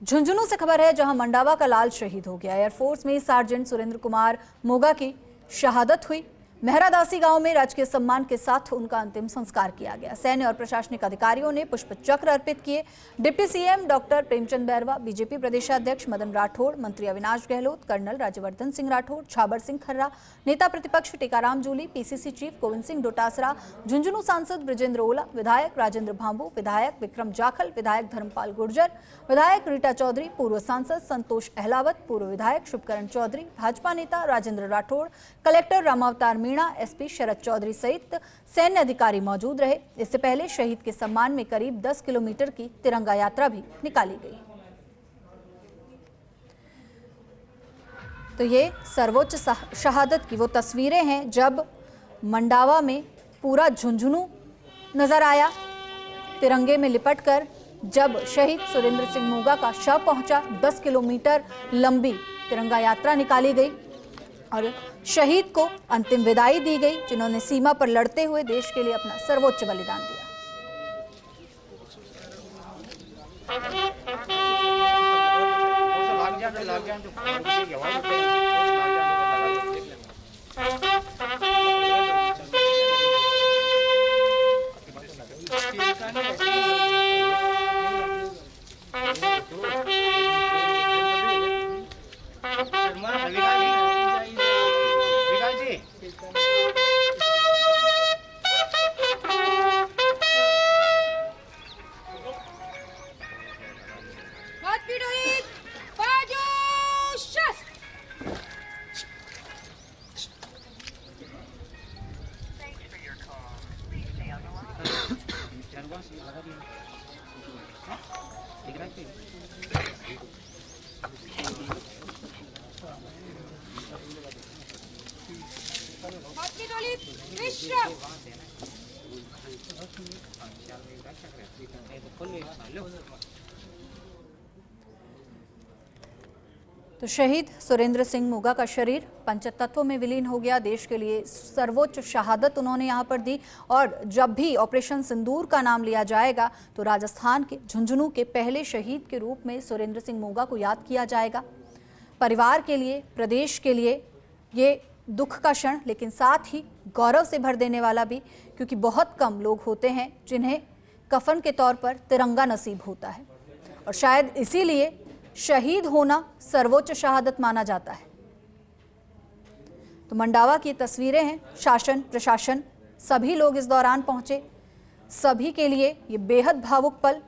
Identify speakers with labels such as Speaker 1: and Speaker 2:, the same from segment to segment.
Speaker 1: झुंझुनू से खबर है, जहां मंडावा का लाल शहीद हो गया। एयरफोर्स में सार्जेंट सुरेंद्र कुमार मोगा की शहादत हुई। मेहरादासी गांव में राजकीय सम्मान के साथ उनका अंतिम संस्कार किया गया। सैन्य और प्रशासनिक अधिकारियों ने पुष्प चक्र अर्पित किए। Deputy CM doctor Premchand Bairwa, BJP प्रदेशाध्यक्ष मदन राठौड़, मंत्री अविनाश गहलोत, कर्नल राज्यवर्धन सिंह राठौड़, छाबर सिंह खर्रा, नेता प्रतिपक्ष टीकाराम जूली, पीसीसी चीफ गोविंद सिंह डोटासरा, झुंझुनू सांसद ब्रजेंद्र ओला, विधायक राजेंद्र भांबू, विधायक विक्रम जाखल, विधायक धर्मपाल गुर्जर, विधायक रीटा चौधरी, पूर्व सांसद संतोष अहलावत, पूर्व विधायक शुभकरण चौधरी, भाजपा नेता राजेंद्र राठौड़, कलेक्टर रामावतार मीणा, एसपी शरद चौधरी सहित सैन्य अधिकारी मौजूद रहे। इससे पहले शहीद के सम्मान में करीब 10 किलोमीटर की तिरंगा यात्रा भी निकाली गई। तो ये सर्वोच्च शहादत की वो तस्वीरें हैं जब मंडावा में पूरा झुंझुनू नजर आया। तिरंगे में लिपटकर जब शहीद सुरेंद्र सिंह मोगा का शव पहुंचा, 10 किलोमीटर लंबी तिरंगा यात्रा निकाली गई और शहीद को अंतिम विदाई दी गई, जिन्होंने सीमा पर लड़ते हुए देश के लिए अपना सर्वोच्च बलिदान दिया। तो शहीद सुरेंद्र सिंह मोगा का शरीर पंचतत्व में विलीन हो गया। देश के लिए सर्वोच्च शहादत उन्होंने यहाँ पर दी और जब भी ऑपरेशन सिंदूर का नाम लिया जाएगा तो राजस्थान के झुंझुनू के पहले शहीद के रूप में सुरेंद्र सिंह मोगा को याद किया जाएगा। परिवार के लिए, प्रदेश के लिए ये दुख का क्षण, लेकिन साथ ही गौरव से भर देने वाला भी, क्योंकि बहुत कम लोग होते हैं जिन्हें कफन के तौर पर तिरंगा नसीब होता है और शायद इसीलिए शहीद होना सर्वोच्च शहादत माना जाता है। तो मंडावा की तस्वीरें हैं। शासन, प्रशासन, सभी लोग इस दौरान पहुंचे। सभी के लिए ये बेहद भावुक पल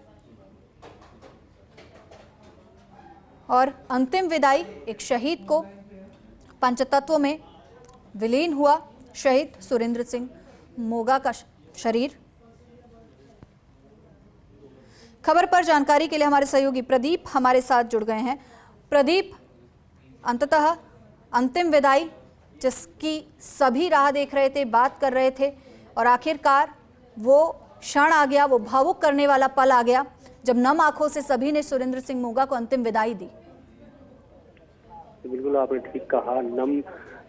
Speaker 1: और अंतिम विदाई एक शहीद को पंचतत्व में विलीन हुआ। शहीद सुरेंद्र सिंह मोगा का शरीर। खबर पर जानकारी के लिए हमारे सहयोगी प्रदीप हमारे साथ जुड़ गए हैं। प्रदीप, अंततः अंतिम विदाई जिसकी सभी राह देख रहे थे, बात कर रहे थे और आखिरकार वो क्षण आ गया, वो भावुक करने वाला पल आ गया जब नम आंखों से सभी ने सुरेंद्र सिंह मोगा को अंतिम विदाई दी।
Speaker 2: बिल्कुल आपने ठीक कहा, नम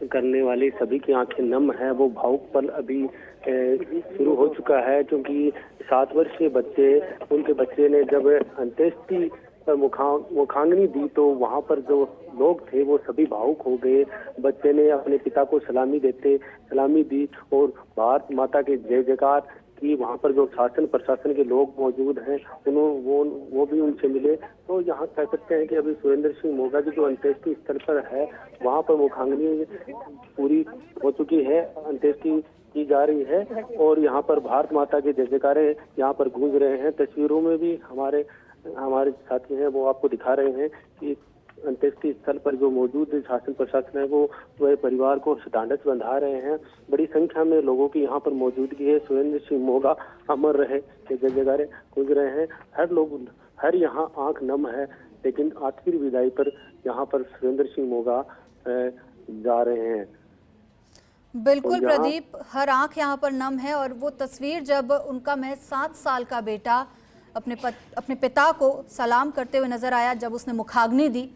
Speaker 2: करने वाली सभी की आंखें नम है। वो भावुक पल अभी शुरू हो चुका है, क्योंकि 7 वर्षीय बच्चे, उनके बच्चे ने जब अंत्येष्टि पर मुखाग्नि दी तो वहां पर जो लोग थे वो सभी भावुक हो गए। बच्चे ने अपने पिता को सलामी दी और भारत माता के जय जयकार की। वहां पर जो शासन प्रशासन के लोग मौजूद हैं वो भी उनसे मिले। तो यहाँ कह सकते हैं कि अभी सुरेंद्र सिंह मोगा जी जो अंत्येष्टि स्थल पर है वहां पर मुखाग्नि पूरी हो चुकी है, अंत्येष्टि की जा रही है और यहाँ पर भारत माता के जय जयकारे यहाँ पर गूंज रहे हैं। तस्वीरों में भी हमारे साथी हैं वो आपको दिखा रहे हैं कि अंत्येष्टि स्थल पर जो मौजूद शासन प्रशासन है वो परिवार को ढांढस बंधा रहे हैं। बड़ी संख्या में लोगों की यहाँ पर मौजूदगी है। सुरेंद्र सिंह मोगा अमर रहे के जय जयकारे गूंज रहे हैं। हर यहाँ आंख नम है, लेकिन आखिरी विदाई पर यहाँ पर सुरेंद्र सिंह मोगा जा रहे हैं।
Speaker 1: बिल्कुल प्रदीप, हर आंख यहाँ पर नम है और वो तस्वीर जब उनका महज 7 साल का बेटा अपने पिता को सलाम करते हुए नजर आया, जब उसने मुखाग्नि दी,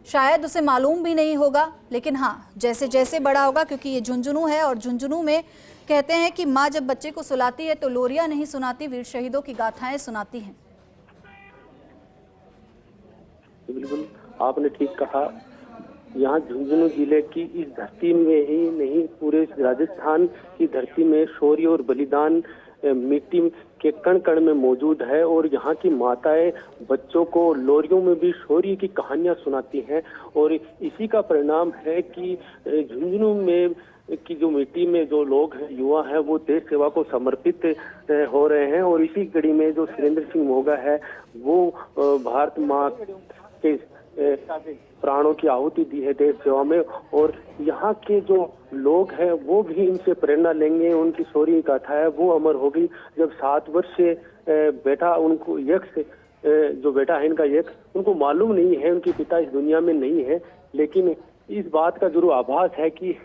Speaker 1: शायद उसे मालूम भी नहीं होगा, लेकिन हाँ जैसे जैसे बड़ा होगा, क्योंकि ये झुंझुनू है और झुंझुनू में कहते हैं कि माँ जब बच्चे को सुलाती है तो लोरियां नहीं सुनाती, वीर शहीदों की गाथाएं सुनाती हैं।
Speaker 2: बिल्कुल आपने ठीक कहा। यहाँ झुंझुनू जिले की इस धरती में ही नहीं, पूरे राजस्थान की धरती में शौर्य और बलिदान मिट्टी के कण कण में मौजूद है। और यहाँ की माताएं बच्चों को लोरियों में भी शौर्य की कहानियां सुनाती हैं। और इसी का परिणाम है कि झुंझुनू में की जो मिट्टी में जो लोग हैं, युवा हैं, वो देश सेवा को समर्पित हो रहे हैं। और इसी कड़ी में जो सुरेंद्र सिंह मोगा है, वो भारत माँ के प्राणों की आहुति दी है देश सेवा में। और यहाँ के जो लोग हैं वो भी इनसे प्रेरणा लेंगे। उनकी शौर्य गाथा है वो अमर होगी। जब 7 वर्ष से बेटा उनको यक्ष जो बेटा है इनका यक्ष, उनको मालूम नहीं है, उनके पिता इस दुनिया में नहीं है, लेकिन इस बात का जरूर आभास है कि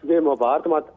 Speaker 2: वे भारत माता